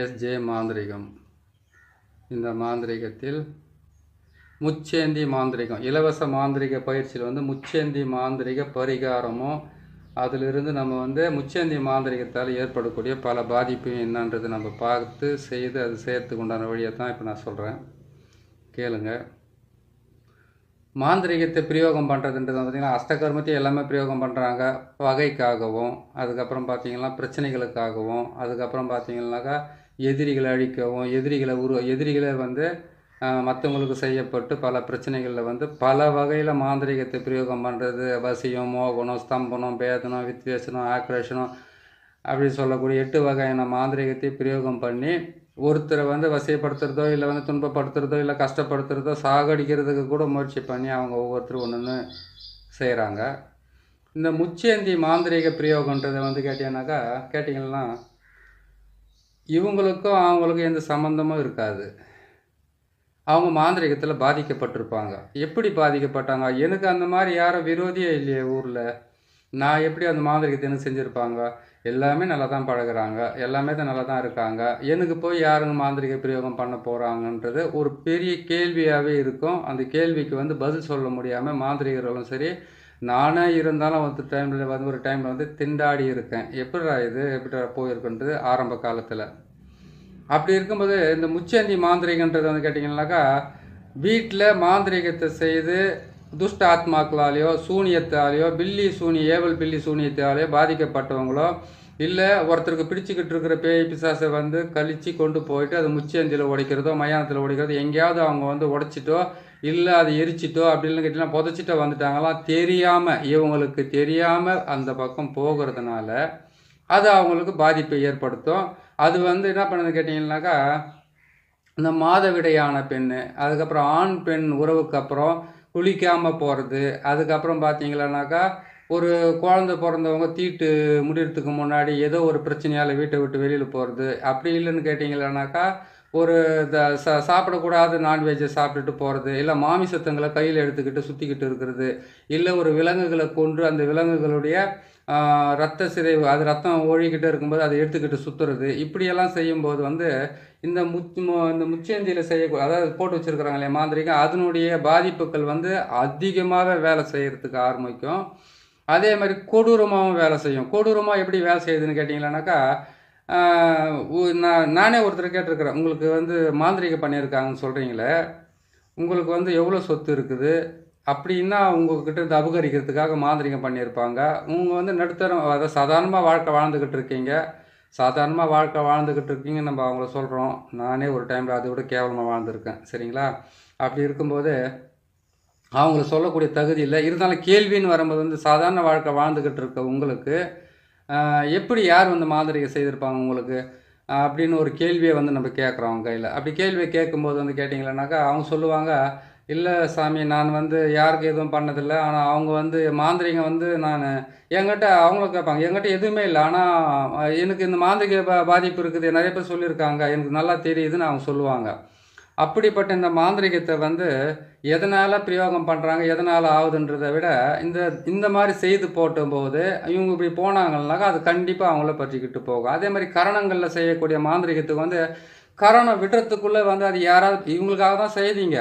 SJ மாந்திரிகம். இந்த மாந்திரிகத்தில் முச்சேந்தி மாந்திரிகம், இலவச மாந்திரிக பயிற்சியில் முச்சேந்தி மாந்திரிக பரிகாரமும், அதிலிருந்து நம்ம முச்சேந்தி மாந்திரிகத்தால் ஏற்படக்கூடிய பல பாதிப்பு என்னன்றது நம்ம பார்த்து செய்து அது செய்கிறதுக்கு உண்டான வழியை தான் இப்போ நான் சொல்கிறேன், கேளுங்க. மாந்திரிகத்தை பிரயோகம் பண்ணுறதுன்றது பார்த்திங்கன்னா அஷ்டகர்மத்தையும் எல்லாமே பிரயோகம் பண்ணுறாங்க. வகைக்காகவும், அதுக்கப்புறம் பார்த்திங்கன்னா பிரச்சனைகளுக்காகவும், அதுக்கப்புறம் பார்த்திங்கன்னாக்கா எதிரிகளை அழிக்கவும், எதிரிகளை மற்றவங்களுக்கு செய்யப்பட்டு பல பிரச்சனைகளில் பல வகையில் மாந்திரிகத்தை பிரயோகம் பண்ணுறது. வசியம், மோகனம், ஸ்தம்பனம், பேதனம், வித்வேஷனம், ஆக்ரேஷனம் அப்படி சொல்லக்கூடிய 8 வகையான மாந்திரிகத்தை பிரயோகம் பண்ணி ஒருத்தரை வசியப்படுத்துறதோ இல்லை துன்பப்படுத்துறதோ இல்லை கஷ்டப்படுத்துறதோ சாகடிக்கிறதுக்கு கூட முயற்சி பண்ணி அவங்க ஒவ்வொருத்தரும் ஒன்று செய்கிறாங்க. இந்த முச்சேந்தி மாந்திரிக பிரயோகன்றதை கேட்டிங்கன்னா இவங்களுக்கும் அவங்களுக்கும் எந்த சம்மந்தமும் இருக்காது. அவங்க மாந்திரிகத்தில் பாதிக்கப்பட்டிருப்பாங்க. எப்படி பாதிக்கப்பட்டாங்க? எனக்கு அந்த மாதிரி யாரும் விரோதியே இல்லையே ஊரில். நான் எப்படி அந்த மாந்திரிகத்தை என்ன செஞ்சுருப்பாங்க? எல்லாமே நல்லா தான் பழகுறாங்க, எல்லாமே தான் நல்லா தான் இருக்காங்க. எனக்கு போய் யாருங்க மாந்திரிக பிரயோகம் பண்ண போகிறாங்கன்றது ஒரு பெரிய கேள்வியாகவே இருக்கும். அந்த கேள்விக்கு பதில் சொல்ல முடியாமல் மாந்திரிகர்களும் சரி, நானே இருந்தாலும் ஒரு டைமில் திண்டாடி இருக்கேன். எப்படிடா போயிருக்குன்றது ஆரம்ப காலத்தில். அப்படி இருக்கும்போது இந்த முச்சேந்தி மாந்திரிகன்றது கேட்டிங்கன்னாக்கா வீட்டில் மாந்திரிகத்தை செய்து துஷ்ட ஆத்மாக்களாலேயோ சூனியத்தாலேயோ ஏவல் பில்லி சூனியத்தாலேயோ பாதிக்கப்பட்டவங்களோ இல்லை ஒருத்தருக்கு பிடிச்சிக்கிட்டு இருக்கிற பேய் பிசாசை கழிச்சு கொண்டு போயிட்டு அது முச்சேந்தியில் உடைக்கிறதோ மயானத்தில் உடைக்கிறதோ எங்கேயாவது அவங்க உடைச்சிட்டோ இல்லை அது எரிச்சிட்டோ அப்படின்னு கேட்டிங்கன்னா புதைச்சிட்டோ வந்துட்டாங்களாம். இவங்களுக்கு தெரியாமல் அந்த பக்கம் போகிறதுனால அது அவங்களுக்கு பாதிப்பை ஏற்படுத்தும். அது என்ன பண்ணுதுன்னு கேட்டிங்கன்னாக்கா இந்த மாதவிடையான பெண், அதுக்கப்புறம் ஆண் பெண் உறவுக்கு அப்புறம் குளிக்காமல் போகிறது, அதுக்கப்புறம் பார்த்தீங்களானாக்கா ஒரு குழந்தை பிறந்தவங்க தீட்டு முடிகிறதுக்கு முன்னாடி ஏதோ ஒரு பிரச்சனையால் வீட்டை விட்டு வெளியில் போகிறது. அப்படி இல்லைன்னு கேட்டிங்களானாக்கா ஒரு சாப்பிடக்கூடாது நான்வெஜ்ஜை சாப்பிட்டுட்டு போகிறது, இல்லை மாமிசத்தங்களை கையில் எடுத்துக்கிட்டு சுற்றிக்கிட்டு இருக்கிறது, இல்லை ஒரு விலங்குகளை கொன்று அந்த விலங்குகளுடைய ரத்த சிதைவு, அது ரத்தம் ஒழிக்கிட்டே இருக்கும்போது அதை எடுத்துக்கிட்டு சுற்றுறது. இப்படியெல்லாம் செய்யும்போது இந்த முச்சேந்தியில் அதாவது போட்டு வச்சுருக்குறாங்களே மாந்திரிகம், அதனுடைய பாதிப்புகள் அதிகமாக வேலை செய்கிறதுக்கு ஆரம்பிக்கும். அதே மாதிரி கொடூரமாகவும் வேலை செய்யும். கொடூரமாக எப்படி வேலை செய்யுதுன்னு கேட்டிங்களானாக்கா நானே ஒருத்தர் கேட்டிருக்கிறேன், உங்களுக்கு மாந்திரிகம் பண்ணியிருக்காங்கன்னு சொல்கிறீங்களே, உங்களுக்கு எவ்வளோ சொத்து இருக்குது அப்படின்னா உங்கள்கிட்ட அபகரிக்கிறதுக்காக மாந்திரிகம் பண்ணியிருப்பாங்க. உங்க நடுத்தரம் அதாவது சாதாரணமாக வாழ்க்கை வாழ்ந்துக்கிட்டு இருக்கீங்க நம்ம அவங்கள சொல்கிறோம். நானே ஒரு டைமில் அதை விட கேவலமாக வாழ்ந்துருக்கேன், சரிங்களா? அப்படி இருக்கும்போது அவங்கள சொல்லக்கூடிய தகுதி இல்லை. இருந்தாலும் கேள்வின்னு வரும்போது சாதாரண வாழ்க்கை வாழ்ந்துக்கிட்டு இருக்க உங்களுக்கு எப்படி யார் மாந்திரிகம் செய்திருப்பாங்க உங்களுக்கு அப்படின்னு ஒரு கேள்வியை நம்ம கேட்குறோம் அவங்க கையில். அப்படி கேள்வியை கேட்கும்போது கேட்டிங்களானாக்கா அவங்க சொல்லுவாங்க, இல்லை சாமி நான் யாருக்கு எதுவும் பண்ணதில்லை, ஆனால் அவங்க மாந்திரிகம் நான் என்கிட்ட அவங்களும் கேட்பாங்க, என்கிட்ட எதுவுமே இல்லை, ஆனால் எனக்கு இந்த மாந்திரிக பாதிப்பு இருக்குது, நிறைய பேர் சொல்லியிருக்காங்க, எனக்கு நல்லா தெரியுதுன்னு அவங்க சொல்லுவாங்க. அப்படிப்பட்ட இந்த மாந்திரிகத்தை எதனால் பிரயோகம் பண்ணுறாங்க, எதனால் ஆகுதுன்றதை விட இந்த மாதிரி செய்து போட்டும்போது இவங்க இப்படி போனாங்கன்னாக்கா அது கண்டிப்பாக அவங்கள பற்றிக்கிட்டு போகும். அதே மாதிரி கரணங்களில் செய்யக்கூடிய மாந்திரிகத்துக்கு கரணம் விடுறதுக்குள்ளே அது யாராவது இவங்களுக்காக தான் செய்தீங்க,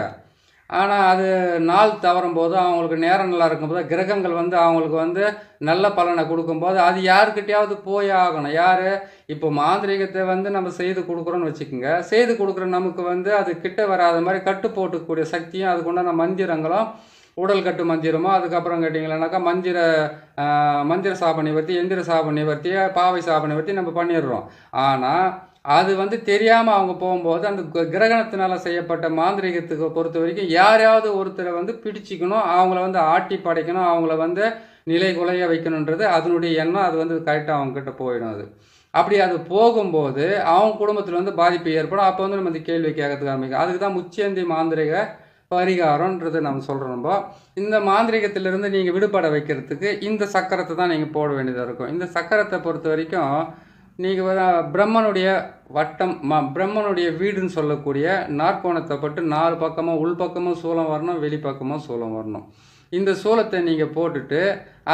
ஆனால் அது நாள் தவறும் போது அவங்களுக்கு நேரம் நல்லா இருக்கும்போது கிரகங்கள் அவங்களுக்கு நல்ல பலனை கொடுக்கும்போது அது யாருக்கிட்டையாவது போய் ஆகணும். யார் இப்போ மாந்திரிகத்தை நம்ம செய்து கொடுக்குறோன்னு வச்சுக்கோங்க, செய்து கொடுக்குற நமக்கு அது கிட்ட வராத மாதிரி கட்டு போட்டுக்கூடிய சக்தியும் அதுக்குண்டான மந்திரங்களும் உடல் கட்டு மந்திரமோ, அதுக்கப்புறம் கேட்டிங்களானாக்கா மந்திர சாப நிவர்த்தி, எந்திர சாப நிவர்த்தி, பாவை சாப நிவர்த்தி நம்ம பண்ணிடுறோம். ஆனால் அது தெரியாமல் அவங்க போகும்போது அந்த கிரகணத்தினால் செய்யப்பட்ட மாந்திரிகத்துக்கு பொறுத்த வரைக்கும் யாரையாவது ஒருத்தரை பிடிச்சிக்கணும், அவங்கள ஆட்டி படைக்கணும், அவங்கள நிலை குலைய வைக்கணுன்றது அதனுடைய எண்ணம். அது கரெக்டாக அவங்கக்கிட்ட போயிடும். அப்படி அது போகும்போது அவங்க குடும்பத்தில் பாதிப்பு ஏற்படும். அப்போ நம்ம இந்த கேள்வி கேட்கறதுக்கு ஆரம்பிக்கும். அதுக்கு தான் முச்சேந்தி மாந்திரிக பரிகாரம்ன்றது நம்ம சொல்கிறோம். இந்த மாந்திரிகத்திலிருந்து நீங்கள் விடுபட வைக்கிறதுக்கு இந்த சக்கரத்தை தான் நீங்கள் போட வேண்டியதாக இருக்கும். இந்த சக்கரத்தை பொறுத்த வரைக்கும் நீங்கள் பிரம்மனுடைய வட்டம், பிரம்மனுடைய வீடுன்னு சொல்லக்கூடிய நாற்கோணத்தை பட்டு 4 பக்கமும் உள்பக்கமும் சூலம் வரணும், வெளிப்பக்கமும் சூலம் வரணும். இந்த சூளத்தை நீங்கள் போட்டுட்டு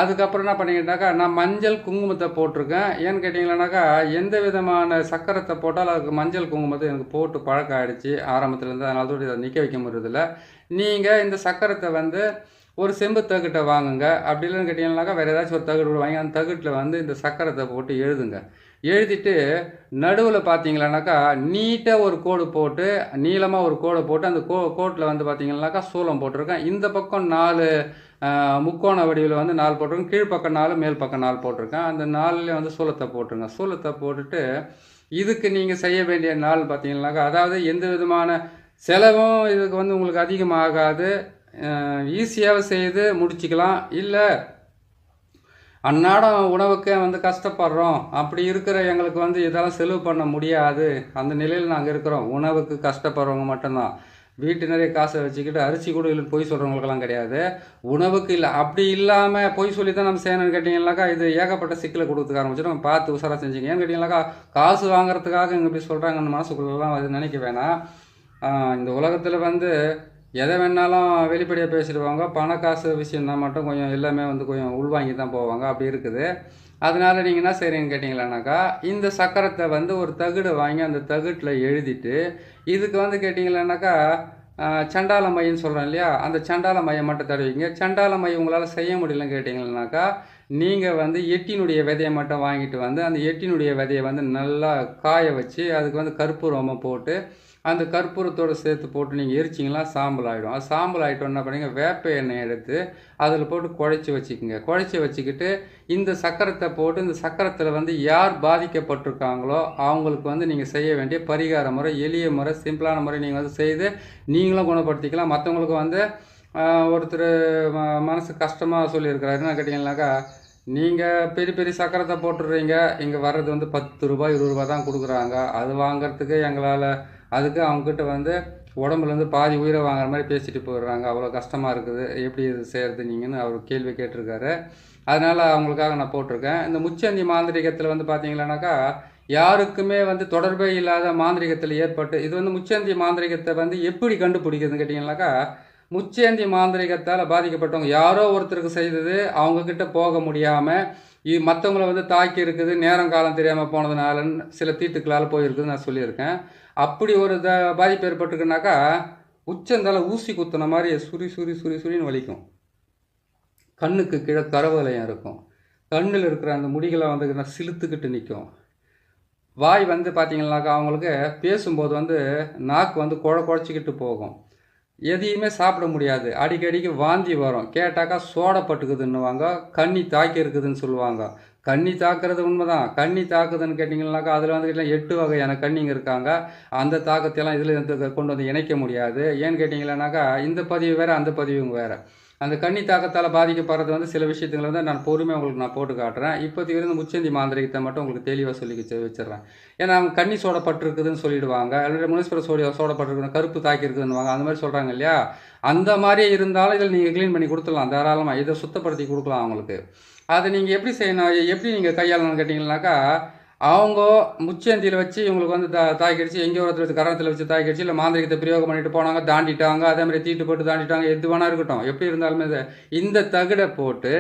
அதுக்கப்புறம் என்ன பண்ணிக்கிட்டாக்கா, நான் மஞ்சள் குங்குமத்தை போட்டிருக்கேன். ஏன்னு கேட்டிங்களானாக்கா, எந்த விதமான சக்கரத்தை போட்டாலும் அதுக்கு மஞ்சள் குங்குமத்தை எனக்கு போட்டு பழக்கம் ஆகிடுச்சு ஆரம்பத்துலேருந்து. அதனால தான் அதை நிற்க வைக்க முடியறதில்ல. நீங்கள் இந்த சக்கரத்தை வந்து ஒரு செம்பு தகுட்டை வாங்குங்க. அப்படி இல்லைன்னு கேட்டிங்கன்னாக்கா வேறு ஏதாச்சும் ஒரு தகுடு வாங்கி அந்த தகுட்டில் வந்து இந்த சக்கரத்தை போட்டு எழுதுங்க. எழுதிட்டு நடுவில் பார்த்தீங்களானாக்கா நீட்டாக ஒரு கோடு போட்டு, நீளமாக ஒரு கோடை போட்டு அந்த கோட்டில் வந்து பார்த்தீங்கன்னாக்கா சூளம் போட்டிருக்கேன். இந்த பக்கம் 4 முக்கோண வடிவில் வந்து 4 போட்டிருக்கேன். கீழ்ப்பக்கம் 4, மேல் பக்கம் 4 போட்டிருக்கேன். அந்த 4லேயும் வந்து சூளத்தை போட்டுருங்க. சூளத்தை போட்டுட்டு இதுக்கு நீங்கள் செய்ய வேண்டிய நாள் பார்த்தீங்கன்னாக்கா, அதாவது எந்த விதமான செலவும் இதுக்கு வந்து உங்களுக்கு அதிகமாகாது. ஈஸியாக செய்து முடிச்சுக்கலாம். இல்லை அன்றாடம் உணவுக்கே வந்து கஷ்டப்படுறோம், அப்படி இருக்கிற எங்களுக்கு வந்து இதெல்லாம் செலவு பண்ண முடியாது, அந்த நிலையில் நாங்கள் இருக்கிறோம். உணவுக்கு கஷ்டப்படுறவங்க மட்டும்தான். வீட்டு நிறைய காசை வச்சுக்கிட்டு அரிசி கூட இல்லைன்னு பொய் சொல்கிறவங்களுக்கெல்லாம் கிடையாது. உணவுக்கு இல்லை, அப்படி இல்லாமல் பொய் சொல்லி தான் நம்ம செய்யணும்னு கேட்டிங்கனாக்கா இது ஏகப்பட்ட சிக்கலை கொடுத்துக்க ஆரம்பிச்சிடும். நம்ம பார்த்து உசாராக செஞ்சுங்க. ஏன்னு கேட்டிங்கனாக்கா காசு வாங்குறதுக்காக இங்கே போய் சொல்கிறாங்கன்னு மனசுக்குள்ளெல்லாம் அது நினைக்க வேணாம். இந்த உலகத்தில் வந்து எதை வேணாலும் வெளிப்படையாக பேசிடுவாங்க. பண காசு விஷயம்னா மட்டும் கொஞ்சம் எல்லாமே வந்து கொஞ்சம் உள்வாங்கி தான் போவாங்க. அப்படி இருக்குது. அதனால் நீங்கள் என்ன செய்கிறீங்கன்னு கேட்டிங்களானாக்கா, இந்த சக்கரத்தை வந்து ஒரு தகுடை வாங்கி அந்த தகுட்டில் எழுதிட்டு, இதுக்கு வந்து கேட்டிங்களானாக்கா சண்டால மையன்னு சொல்கிறோம் இல்லையா, அந்த சண்டால மையம் மட்டும் தடவிங்க. சண்டால மையம் உங்களால் செய்ய முடியலன்னு கேட்டிங்களானாக்கா, நீங்கள் வந்து எட்டினுடைய விதையை மட்டும் வாங்கிட்டு வந்து அந்த எட்டினுடைய விதையை வந்து நல்லா காய வச்சு அதுக்கு வந்து கற்பூரமாக போட்டு அந்த கற்பூரத்தோடு சேர்த்து போட்டு நீங்கள் எரிச்சிங்களா சாம்பல் ஆகிடும். அது சாம்பல் ஆகிட்டோம் என்ன பண்ணுங்க, வேப்ப எண்ணெய் எடுத்து அதில் போட்டு குழைச்சி வச்சுக்கோங்க. குழைச்சி வச்சுக்கிட்டு இந்த சக்கரத்தை போட்டு இந்த சக்கரத்தில் வந்து யார் பாதிக்கப்பட்டிருக்காங்களோ அவங்களுக்கு வந்து நீங்கள் செய்ய வேண்டிய பரிகார முறை, எளிய முறை, சிம்பிளான முறை நீங்கள் வந்து செய்து நீங்களும் குணப்படுத்திக்கலாம். மற்றவங்களுக்கு வந்து ஒருத்தர் மனசு கஷ்டமாக சொல்லியிருக்கிறாரு. என்ன கேட்டிங்கன்னாக்கா, நீங்கள் பெரிய பெரிய சக்கரத்தை போட்டுடுறீங்க, இங்கே வர்றது வந்து 10 ரூபாய் 20 ரூபா தான் கொடுக்குறாங்க, அது வாங்கிறதுக்கு எங்களால் அதுக்கு அவங்கக்கிட்ட வந்து உடம்புலேருந்து பாதி உயிரை வாங்குற மாதிரி பேசிட்டு போயிடுறாங்க, அவ்வளோ கஷ்டமாக இருக்குது, எப்படி இது செய்கிறது நீங்கன்னு அவர் கேள்வி கேட்டிருக்காரு. அதனால் அவங்களுக்காக நான் போட்டிருக்கேன். இந்த முச்சந்தி மாந்திரிகத்தில் வந்து பார்த்தீங்கன்னாக்கா யாருக்குமே வந்து தொடர்பே இல்லாத மாந்திரிகத்தில் ஏற்பட்டு இது வந்து முச்சந்தி மாந்திரிகத்தை வந்து எப்படி கண்டுபிடிக்கிறதுன்னு கேட்டிங்கன்னாக்கா, முச்சேந்தி மாந்திரிகத்தால் பாதிக்கப்பட்டவங்க யாரோ ஒருத்தருக்கு செய்தது அவங்கக்கிட்ட போக முடியாமல் மற்றவங்கள வந்து தாக்கி இருக்குது, நேரம் காலம் தெரியாமல் போனதுனால சில தீட்டுக்களால் போயிருக்குதுன்னு நான் சொல்லியிருக்கேன். அப்படி ஒரு பாதிப்பு ஏற்பட்டுருக்குனாக்கா உச்சந்தால ஊசி குத்துன மாதிரி சுரின்னு வலிக்கும். கண்ணுக்கு கீழே கரவலயம் இருக்கும். கண்ணில் இருக்கிற அந்த முடிகளை வந்து சிலுத்துக்கிட்டு நிற்கும். வாய் வந்து பார்த்தீங்கன்னாக்கா அவங்களுக்கு பேசும்போது வந்து நாக்கு வந்து குழச்சிக்கிட்டு போகும். எதையுமே சாப்பிட முடியாது. அடிக்கடிக்கு வாந்தி வரும். கேட்டாக்கா சோடப்பட்டுக்குதுன்னுவாங்க, கண்ணி தாக்கி இருக்குதுன்னு சொல்லுவாங்க. கண்ணி தாக்குறது உண்மைதான். கண்ணி தாக்குதுன்னு கேட்டிங்கன்னாக்கா அதில் வந்து 8 வகையான கண்ணிங்க இருக்காங்க. அந்த தாக்கத்தையெல்லாம் இதில் கொண்டு வந்து இணைக்க முடியாது. ஏன்னு கேட்டிங்கன்னாக்கா இந்த பதிவு வேறு, அந்த பதிவுங்க வேறு. அந்த கண்ணி தாக்கத்தால் பாதிக்கப்படுறது வந்து சில விஷயத்துங்களை வந்து நான் பொறுமையாக உங்களுக்கு நான் போட்டு காட்டுறேன். இப்போதைக்கு இருந்து முச்சந்தி மாந்திரிகத்தை மட்டும் உங்களுக்கு தெளிவாக சொல்லி வச்சிடுறேன். ஏன்னா அவங்க கண்ணி சோடப்பட்டிருக்குதுன்னு சொல்லிடுவாங்க, அல்லது முனிஸ்பர சோடப்பட்டிருக்குன்னு கருப்பு தாக்கியிருக்குதுன்னுவாங்க, அந்த மாதிரி சொல்கிறாங்க இல்லையா. அந்த மாதிரியே இருந்தாலும் இதில் நீங்கள் க்ளீன் பண்ணி கொடுத்துடலாம் தாராளமாக. இதை சுத்தப்படுத்தி கொடுக்கலாம் அவங்களுக்கு. அதை நீங்கள் எப்படி செய்யணும், எப்படி நீங்கள் கையாளணும்னு கேட்டிங்கன்னாக்கா, அவங்க முச்சந்தியில் வச்சு இவங்களுக்கு வந்து தாக்கிடுச்சு, எங்கேயோ ஒருத்தர் வச்சு கரணத்தில் வச்சு தாக்கிடுச்சு, இல்லை மாந்திரிகத்தை பிரயோகம் பண்ணிட்டு போனாங்க, தாண்டிட்டாங்க, அதே மாதிரி தீட்டு போட்டு தாண்டிட்டாங்க, எது வேணா இருக்கட்டும், எப்படி இருந்தாலுமே இந்த தகுடை போட்டு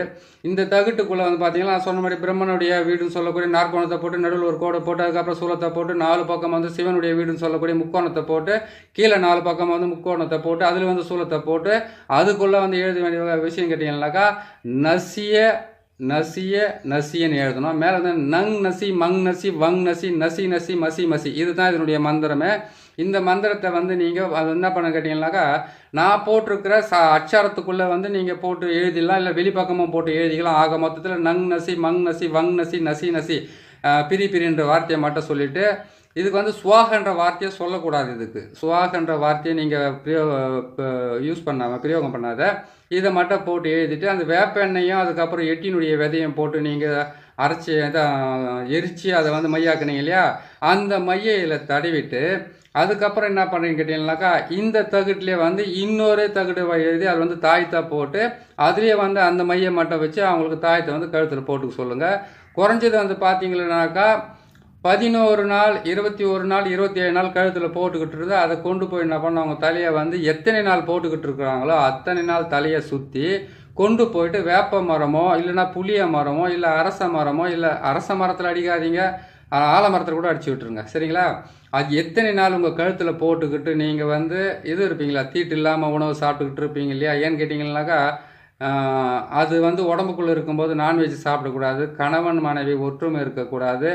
இந்த தகுட்டுக்குள்ளே வந்து பார்த்தீங்கன்னா சொன்ன மாதிரி பிரம்மனுடைய வீடுன்னு சொல்லக்கூடிய நாற்கோணத்தை போட்டு நடுவில் ஒரு கோடை போட்டு அதுக்கப்புறம் சூலத்தை போட்டு 4 பக்கம் வந்து சிவனுடைய வீடுன்னு சொல்லக்கூடிய முக்கோணத்தை போட்டு கீழே 4 பக்கம் வந்து முக்கோணத்தை போட்டு அதில் வந்து சூலத்தை போட்டு அதுக்குள்ளே வந்து எழுத வேண்டிய விஷயம் கேட்டிங்கன்னாக்கா நசியன்னு எழுதணும். மேலே வந்து நங் நசி மங் நசி வங் நசி நசி நசி மசி மசி, இதுதான் இதனுடைய மந்திரமே. இந்த மந்திரத்தை வந்து நீங்கள் அது என்ன பண்ண கேட்டிங்கன்னாக்கா, நான் போட்டிருக்கிற அச்சாரத்துக்குள்ளே வந்து நீங்கள் போட்டு எழுதிடலாம், இல்லை வெளிப்பக்கமும் போட்டு எழுதிக்கலாம். ஆக மொத்தத்தில் நங் நசி மங் நசி வங் நசி நசி நசி பிரின்ற வார்த்தையை மட்டும் சொல்லிவிட்டு இதுக்கு வந்து சுவாகன்ற வார்த்தையை சொல்லக்கூடாது. இதுக்கு சுவாகன்ற வார்த்தையை நீங்கள் யூஸ் பண்ணாமல் பிரயோகம் பண்ணாத, இதை மட்டும் போட்டு எழுதிட்டு அந்த வேப்ப எண்ணெயும் அதுக்கப்புறம் எட்டினுடைய விதையும் போட்டு நீங்கள் அரைச்சி எரித்து அதை வந்து மையாக்குனீங்க இல்லையா, அந்த மையில் தடவிட்டு அதுக்கப்புறம் என்ன பண்ணுறீங்க கேட்டீங்கன்னாக்கா, இந்த தகுட்டிலே வந்து இன்னொரு தகுடு எழுதி அது வந்து தாயத்தை போட்டு அதுலேயே வந்து அந்த மையை மட்டும் வச்சு அவங்களுக்கு தாயத்தை வந்து கழுத்தில் போட்டுக்க சொல்லுங்கள். குறைஞ்சது வந்து பார்த்தீங்கன்னாக்கா 11 நாள் 21 நாள் 27 நாள் கழுத்தில் போட்டுக்கிட்டு இருக்குது. அதை கொண்டு போய் என்ன பண்ண அவங்க தலையை வந்து எத்தனை நாள் போட்டுக்கிட்டு இருக்கிறாங்களோ அத்தனை நாள் தலையை சுற்றி கொண்டு போயிட்டு வேப்ப மரமோ இல்லைன்னா புளிய மரமோ இல்லை அரச மரமோ இல்லை அரச மரத்தில் அடிக்காதீங்க, ஆலமரத்தில் கூட அடிச்சு விட்டுருங்க. சரிங்களா? அது எத்தனை நாள் உங்கள் கழுத்தில் போட்டுக்கிட்டு நீங்கள் வந்து இது இருப்பீங்களா, தீட்டு இல்லாமல் உணவு சாப்பிட்டுக்கிட்டு இருப்பீங்க இல்லையா? ஏன்னு கேட்டிங்கன்னாக்கா அது வந்து உடம்புக்குள்ளே இருக்கும்போது நான்வெஜ் சாப்பிடக்கூடாது, கணவன் மனைவி ஒற்றுமை இருக்கக்கூடாது,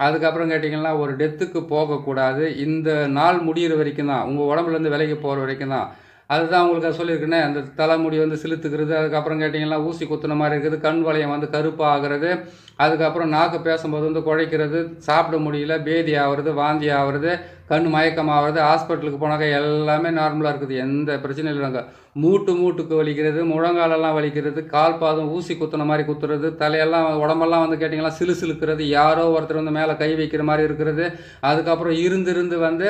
அதுக்கப்புறம் கேட்டிங்கன்னா ஒரு டெத்துக்கு போகக்கூடாது. இந்த நாள் முடிகிற வரைக்கும் தான், உங்கள் உடம்புலேருந்து விலைக்கு போகிற வரைக்கும் தான். அதுதான் உங்களுக்கு சொல்லியிருக்கேனே, அந்த தலைமுடி வந்து சிலுத்துக்கிறது, அதுக்கப்புறம் கேட்டிங்கன்னா ஊசி குத்துன மாதிரி இருக்குது, கண் வளையம் வந்து கருப்பாக ஆகிறது, அதுக்கப்புறம் நாக்கு பேசும்போது வந்து குழைக்கிறது, சாப்பிட முடியல, பேதி ஆகிறது, வாந்தி ஆகிறது, கண் மயக்கம் ஆகிறது, ஹாஸ்பிட்டலுக்கு போனாக்கா எல்லாமே நார்மலாக இருக்குது, எந்த பிரச்சனையும் இல்லைங்க. மூட்டுக்கு வலிக்கிறது, முழங்காலெல்லாம் வலிக்கிறது, கால் பாதம் ஊசி குத்துன மாதிரி குத்துறது, தலையெல்லாம் உடம்பெல்லாம் வந்து கேட்டிங்கன்னா சிலுக்கிறது, யாரோ ஒருத்தர் வந்து மேலே கை வைக்கிற மாதிரி இருக்கிறது, அதுக்கப்புறம் இருந்து வந்து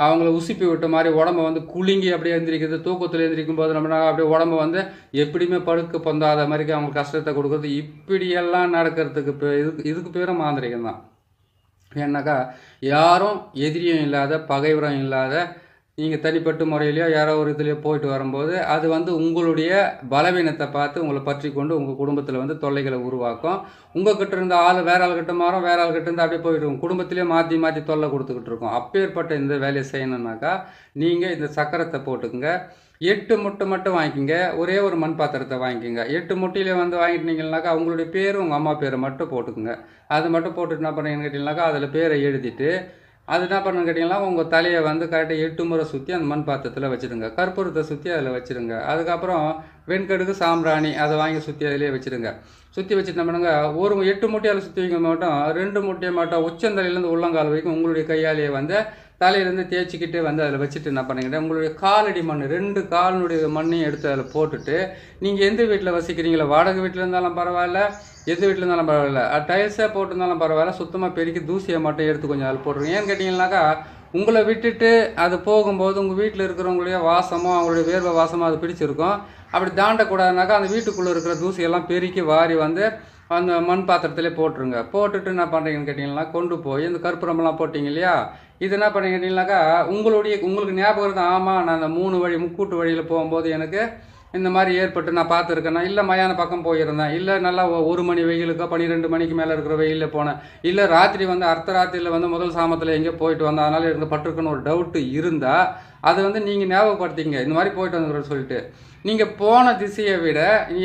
அவங்கள உசுப்பி விட்ட மாதிரி உடம்பை வந்து குலுங்கி அப்படியே எழுந்திரிக்கிறது, தூக்கத்தில் எழுந்திரிக்கும் போது நம்ம அப்படியே உடம்பு வந்து எப்படியுமே படுக்க பொந்தாத மாதிரி அவங்களுக்கு கஷ்டத்தை கொடுக்குறது, இப்படியெல்லாம் நடக்கிறதுக்கு இதுக்கு பேரும் மாந்திரிகம் தான். ஏன்னாக்கா யாரும் எதிரியும் இல்லாத, பகைவரம் இல்லாத, நீங்கள் தனிப்பட்ட முறையிலையோ யாரோ ஒரு இதுலையோ போயிட்டு வரும்போது அது வந்து உங்களுடைய பலவீனத்தை பார்த்து உங்களை பற்றி கொண்டு உங்கள் குடும்பத்தில் வந்து தொல்லைகளை உருவாக்கும். உங்கள் கிட்ட இருந்த ஆள் வேற ஆள்கிட்ட மாறும், வேற ஆள்கிட்ட இருந்து அப்படியே போயிட்டு இருக்கும், குடும்பத்திலே மாற்றி தொல்லை கொடுத்துக்கிட்டு இருக்கோம். அப்பேற்பட்ட இந்த வேலையை செய்யணுன்னாக்கா நீங்கள் இந்த சக்கரத்தை போட்டுக்குங்க. 8 முட்டை மட்டும் வாங்கிக்கோங்க. ஒரே ஒரு மண் பாத்திரத்தை வாங்கிக்கோங்க. 8 முட்டையிலே வந்து வாங்கிட்டீங்கன்னாக்கா உங்களுடைய பேர் உங்கள் அம்மா பேரை மட்டும் போட்டுக்குங்க. அது மட்டும் போட்டுட்டு என்ன பண்ணுறீங்கன்னு கேட்டிங்கனாக்கா அதில் பேரை எழுதிட்டு அது என்ன பண்ணணும்னு கேட்டிங்கன்னா உங்கள் தலையை வந்து கரெக்டாக 8 முறை சுற்றி அந்த மண் பாத்திரத்தில் வச்சுடுங்க. கற்பூரத்தை சுற்றி அதில் வச்சுருங்க. அதுக்கப்புறம் வெண்கடுகு, சாம்பிராணி அதை வாங்கி சுற்றி அதிலே வச்சுடுங்க. சுற்றி வச்சுட்டு என்ன பண்ணுங்க, ஒரு 8 முட்டையால் சுற்றி வைக்க மாட்டோம், 2 முட்டையை மாட்டோம், உச்சந்தலையிலேருந்து உள்ளங்கால் வரைக்கும் உங்களுடைய கையாலேயே வந்து தலையிலேருந்து தேய்ச்சிக்கிட்டு வந்து அதில் வச்சுட்டு என்ன பண்ணுங்க, உங்களுடைய காலடி மண் 2 காலினுடைய மண்ணையும் எடுத்து அதில் போட்டுட்டு, நீங்கள் எந்த வீட்டில் வசிக்கிறீங்களோ, வாடகை வீட்டில் இருந்தாலும் பரவாயில்ல, எந்த வீட்டில் இருந்தாலும் பரவாயில்ல, டைல்ஸாக போட்டிருந்தாலும் பரவாயில்ல, சுத்தமாக பெருக்கி தூசியை மட்டும் எடுத்து கொஞ்சம் அதில் போட்டுருங்க. ஏன்னு கேட்டிங்கன்னாக்கா உங்களை விட்டுட்டு அது போகும்போது உங்கள் வீட்டில் இருக்கிறவங்களுடைய வாசமோ அவங்களுடைய வேர்வை வாசமோ அது பிடிச்சிருக்கும். அப்படி தாண்டக்கூடாதுனாக்கா அந்த வீட்டுக்குள்ளே இருக்கிற தூசியெல்லாம் பெருக்கி வாரி வந்து அந்த மண் பாத்திரத்திலே போட்டுருங்க. போட்டுட்டு என்ன பண்ணுறீங்கன்னு கேட்டிங்கன்னா கொண்டு போய் இந்த கற்பூரமெல்லாம் போட்டிங்க இல்லையா, இது என்ன பண்ணுறீங்க கேட்டிங்கனாக்கா உங்களுக்கு ஞாபகம் இருக்கும், ஆமாம் நான் அந்த 3 வழி முக்கூட்டு வழியில் போகும்போது எனக்கு இந்த மாதிரி ஏற்பட்டு நான் பார்த்துருக்கேன்னா, இல்லை மயான பக்கம் போயிருந்தேன், இல்லை நல்லா 1 மணி வெயிலுக்கோ 12 மணிக்கு மேலே இருக்கிற வெயிலில் போனேன், இல்லை ராத்திரி வந்து அர்த்தராத்திரியில் வந்து முதல் சாமத்தில் எங்கேயோ போயிட்டு வந்தேன், அதனால் எனக்கு பட்டிருக்குன்னு ஒரு டவுட்டு இருந்தால் அதை வந்து நீங்கள் ஞாபகப்படுத்திங்க, இந்த மாதிரி போயிட்டு வந்துக்கிறேன்னு சொல்லிட்டு. நீங்கள் போன திசையை விட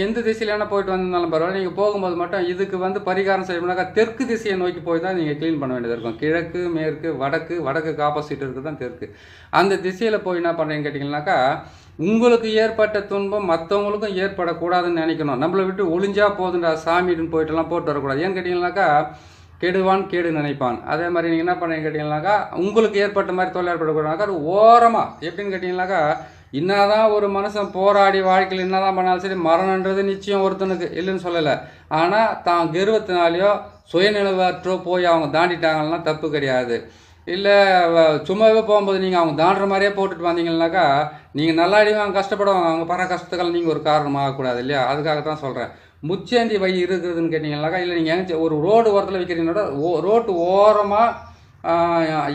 எந்த திசையிலான போயிட்டு வந்திருந்தாலும் பரவாயில்ல, நீங்கள் போகும்போது மட்டும் இதுக்கு வந்து பரிகாரம் செய்யணும்னாக்கா தெற்கு திசையை நோக்கி போய் தான் நீங்கள் க்ளீன் பண்ண வேண்டியது இருக்கும். கிழக்கு, மேற்கு, வடக்குக்கு ஆப்போசிட் இருக்குது தான் தெற்கு. அந்த திசையில் போய் என்ன பண்ணுறீங்கன்னு கேட்டிங்கன்னாக்கா உங்களுக்கு ஏற்பட்ட துன்பம் மற்றவங்களுக்கும் ஏற்படக்கூடாதுன்னு நினைக்கணும். நம்மளை விட்டு ஒளிஞ்சா போதுண்டா சாமின்னு போயிட்டுலாம் போட்டு வரக்கூடாது. ஏன்னு கேட்டிங்கன்னாக்கா கெடுவான் கேடு நினைப்பான். அதே மாதிரி நீங்கள் என்ன பண்ணுறீங்க கேட்டிங்கன்னாக்கா உங்களுக்கு ஏற்பட்ட மாதிரி தொல்லை ஏற்படக்கூடாதுனாக்கா அது ஓரமாக எப்படின்னு கேட்டிங்கன்னாக்கா என்னதான் ஒரு மனுஷன் போராடி வாழ்க்கையில் என்னதான் பண்ணாலும் சரி மரணன்றது நிச்சயம் ஒருத்தனுக்கு இல்லைன்னு சொல்லலை. ஆனால் தான் கர்வத்தினாலேயோ சுயநிலவற்றோ போய் அவங்க தாண்டிட்டாங்கன்னா தப்பு கிடையாது. இல்லை சும்மாவே போகும்போது நீங்கள் அவங்க தாண்டுற மாதிரியே போட்டுட்டு வந்தீங்கன்னாக்கா நீங்கள் நல்லாடியும் அவங்க கஷ்டப்படுவாங்க, அவங்க பர கஷ்டத்துக்கள் நீங்கள் ஒரு காரணமாகக்கூடாது இல்லையா? அதுக்காக தான் சொல்கிறேன். முச்சேந்தி வழி இருக்குதுன்னு கேட்டிங்கன்னாக்கா, இல்லை நீங்கள் எங்கே ஒரு ரோடு ஓரத்தில் வைக்கிறீங்களோட ரோட்டு ஓரமாக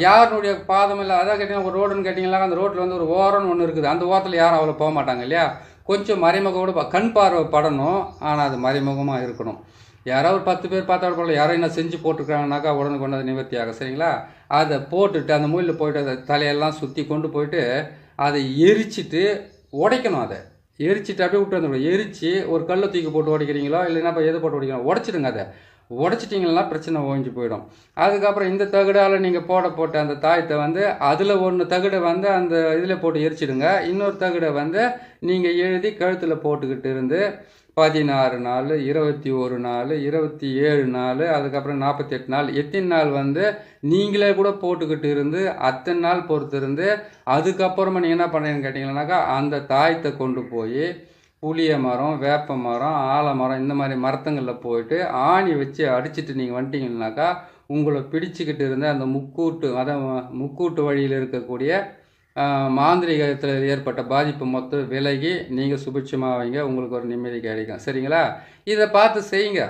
யாருடைய பாதம் இல்லை, அதான் கேட்டிங்கன்னா ஒரு ரோடுன்னு கேட்டிங்கன்னா அந்த ரோட்டில் வந்து ஒரு ஓரம்னு ஒன்று இருக்குது, அந்த ஓரத்தில் யாரும் அவ்வளோ போக மாட்டாங்க இல்லையா? கொஞ்சம் மறைமுகோடு கண் பார்வை படணும், ஆனால் அது மறைமுகமாக இருக்கணும். யாரோ ஒரு 10 பேர் பார்த்தா கூட யாரோ என்ன செஞ்சு போட்டுருக்காங்கனாக்கா உடனே கொண்டு அது நிவர்த்தி ஆகும். சரிங்களா? அதை போட்டுட்டு அந்த மூலையில் போய்ட்டு அதை தலையெல்லாம் சுற்றி கொண்டு போயிட்டு அதை எரிச்சிட்டு உடைக்கணும். அதை எரிச்சிட்டு அப்படியே விட்டு வந்துடும். எரித்து ஒரு கல்லை தூக்கி போட்டு உடைக்கிறீங்களோ இல்லைன்னா இப்போ எது போட்டு உடைக்கணும், உடச்சிடுங்க. அதை உடச்சிட்டிங்கன்னா பிரச்சனை ஓஞ்சி போயிடும். அதுக்கப்புறம் இந்த தகடால் நீங்கள் போட்ட அந்த தாயத்தை வந்து அதில் ஒன்று தகடை வந்து அந்த இதில் போட்டு எரிச்சிடுங்க. இன்னொரு தகடை வந்து நீங்கள் எழுதி கழுத்தில் போட்டுக்கிட்டு இருந்து 16 நாள், 21 நாள், 27 நாள், அதுக்கப்புறம் 48 நாள், எத்தனை நாள் வந்து நீங்களே கூட போட்டுக்கிட்டு இருந்து அத்தனை நாள் பொறுத்து இருந்து அதுக்கப்புறமா நீங்கள் என்ன பண்ணுறீங்கன்னு கேட்டிங்கன்னாக்கா அந்த தாயத்தை கொண்டு போய் புளிய மரம், வேப்ப மரம், ஆலமரம் இந்த மாதிரி மரத்துங்களில் போயிட்டு ஆணி வச்சு அடிச்சுட்டு நீங்கள் வந்துட்டீங்கன்னாக்கா உங்களை பிடிச்சிக்கிட்டு இருந்த அந்த முக்கூட்டு வழியில் இருக்கக்கூடிய மாந்திரிகத்தில் ஏற்பட்ட பாதிப்பு மொத்தம் விலகி நீங்கள் சுபிட்சமாக வைங்க, உங்களுக்கு ஒரு நிம்மதி கிடைக்கும். சரிங்களா? இதை பார்த்து செய்யுங்க.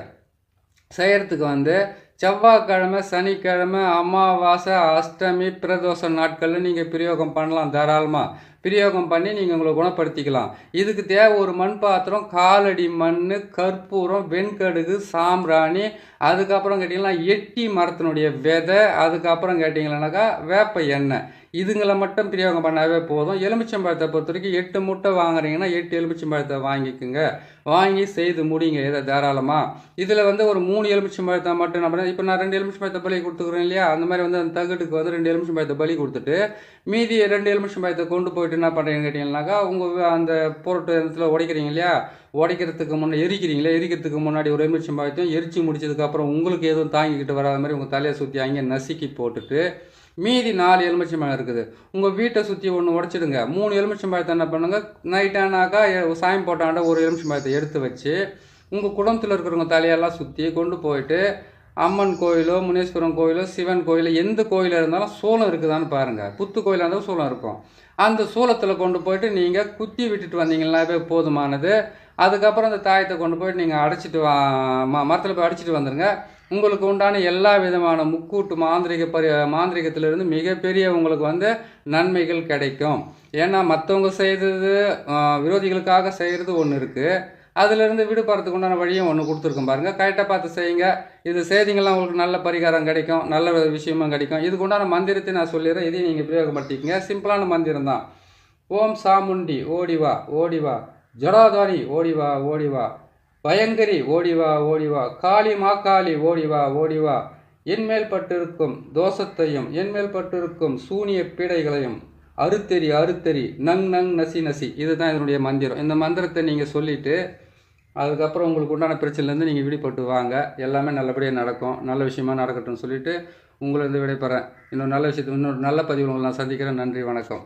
செய்கிறதுக்கு வந்து செவ்வாய்க்கிழமை, சனிக்கிழமை, அமாவாசை, அஷ்டமி, பிரதோஷ நாட்களில் நீங்கள் பிரயோகம் பண்ணலாம் தாராளமாக. பிரயோகம் பண்ணி நீங்கள் உங்களை குணப்படுத்திக்கலாம். இதுக்கு தேவை ஒரு மண் பாத்திரம், காலடி மண், கற்பூரம், வெண்கடுகு, சாம்பிராணி, அதுக்கப்புறம் கேட்டிங்கன்னா எட்டி மரத்தினுடைய விதை, அதுக்கப்புறம் கேட்டிங்கன்னாக்கா வேப்ப எண்ணெய். இதுங்களை மட்டும் பிரயோகம் பண்ணாவே போதும். எலுமிச்சம்பழத்தை பொறுத்த வரைக்கும் 8 முட்டை வாங்குறீங்கன்னா 8 எலுமிச்சம்பழத்தை வாங்கிக்கோங்க. வாங்கி செய்து முடிங்க இதை தாராளமாக. இதில் ஒரு 3 எலுமிச்சம்பழத்தை மட்டும் என்ன பண்ண, இப்போ நான் 2 எலுமிச்சம்பழத்தை பலி கொடுத்துக்குறேன் இல்லையா, அந்த மாதிரி அந்த தகட்டுக்கு 2 எலுமிச்சம்பழத்தை பலி கொடுத்துட்டு மீதி 2 எலுமிச்சம்பழத்தை கொண்டு போயிட்டு என்ன பண்ணுறீங்கன்னு கேட்டிங்கன்னாக்கா, உங்கள் அந்த பொருட்டு இடத்துல உடைக்கிறீங்க இல்லையா, உடைக்கிறதுக்கு முன்னே எரிக்கிறதுக்கு முன்னாடி ஒரு எலுமிச்சம்பழத்தையும் எரிச்சு முடிச்சதுக்கப்புறம் உங்களுக்கு எதுவும் தாங்கிக்கிட்டு வராத மாதிரி உங்கள் தலையை சுற்றி அங்கே நசுக்கி போட்டுட்டு மீதி 4 எலுமிச்சம்பழம் இருக்குது, உங்கள் வீட்டை சுற்றி ஒன்று உடச்சிடுங்க. 3 எலுமிச்சம்பழத்தை என்ன பண்ணுங்க, நைட்டானாக்கா சாயம் போட்டாண்ட ஒரு எலுமிச்சம்பழத்தை எடுத்து வச்சு உங்கள் குடும்பத்தில் இருக்கிறவங்க தலையெல்லாம் சுற்றி கொண்டு போயிட்டு அம்மன் கோயிலோ, முனீஸ்வரன் கோயிலோ, சிவன் கோயிலோ, எந்த கோயிலாக இருந்தாலும் சூளம் இருக்குதான்னு பாருங்கள். புத்து கோயிலாக இருந்தாலும் சூளம் இருக்கும். அந்த சூளத்தில் கொண்டு போயிட்டு நீங்கள் குத்தி விட்டுட்டு வந்தீங்கன்னாவே போதுமானது. அதுக்கப்புறம் அந்த தாயத்தை கொண்டு போயிட்டு நீங்கள் அடைச்சிட்டு மரத்தில் போய் அடிச்சிட்டு வந்துடுங்க. உங்களுக்கு உண்டான எல்லா விதமான முக்கூட்டு மாந்திரிகத்திலிருந்து மிகப்பெரிய உங்களுக்கு நன்மைகள் கிடைக்கும். ஏன்னா மற்றவங்க செய்தது விரோதிகளுக்காக செய்கிறது ஒன்று இருக்குது, அதிலிருந்து விடுபடுறதுக்கு உண்டான வழியும் ஒன்று கொடுத்துருக்கோம் பாருங்கள். கரெக்டாக பார்த்து செய்யுங்க. இது செய்திங்கள்லாம் உங்களுக்கு நல்ல பரிகாரம் கிடைக்கும், நல்ல விஷயமும் கிடைக்கும். இதுக்கு உண்டான மந்திரத்தை நான் சொல்லிடுறேன், இதையும் நீங்கள் பிரயோகப்படுத்திக்கங்க. சிம்பிளான மந்திரம் தான். ஓம் சாமுண்டி ஓடிவா ஓடிவா, ஜடாதாரி ஓடிவா ஓடிவா, பயங்கரி ஓடிவா ஓடிவா, காளி மாக்காளி ஓடிவா ஓடிவா, என்மேல் பட்டிருக்கும் தோஷத்தையும் என்மேல் பட்டிருக்கும் சூனிய பீடைகளையும் அறுத்தெறி அறுத்தெறி, நங் நங் நசி நசி. இதுதான் இதனுடைய மந்திரம். இந்த மந்திரத்தை நீங்கள் சொல்லிவிட்டு அதுக்கப்புறம் உங்களுக்கு உண்டான பிரச்சனைலேருந்து நீங்கள் விடுபட்டு வாங்க. எல்லாமே நல்லபடியாக நடக்கும், நல்ல விஷயமா நடக்கட்டும்னு சொல்லிவிட்டு உங்களை விடைபெறேன். இன்னொரு நல்ல விஷயத்தை இன்னொரு நல்ல பதிவில் உங்களை நான் சந்திக்கிறேன். நன்றி, வணக்கம்.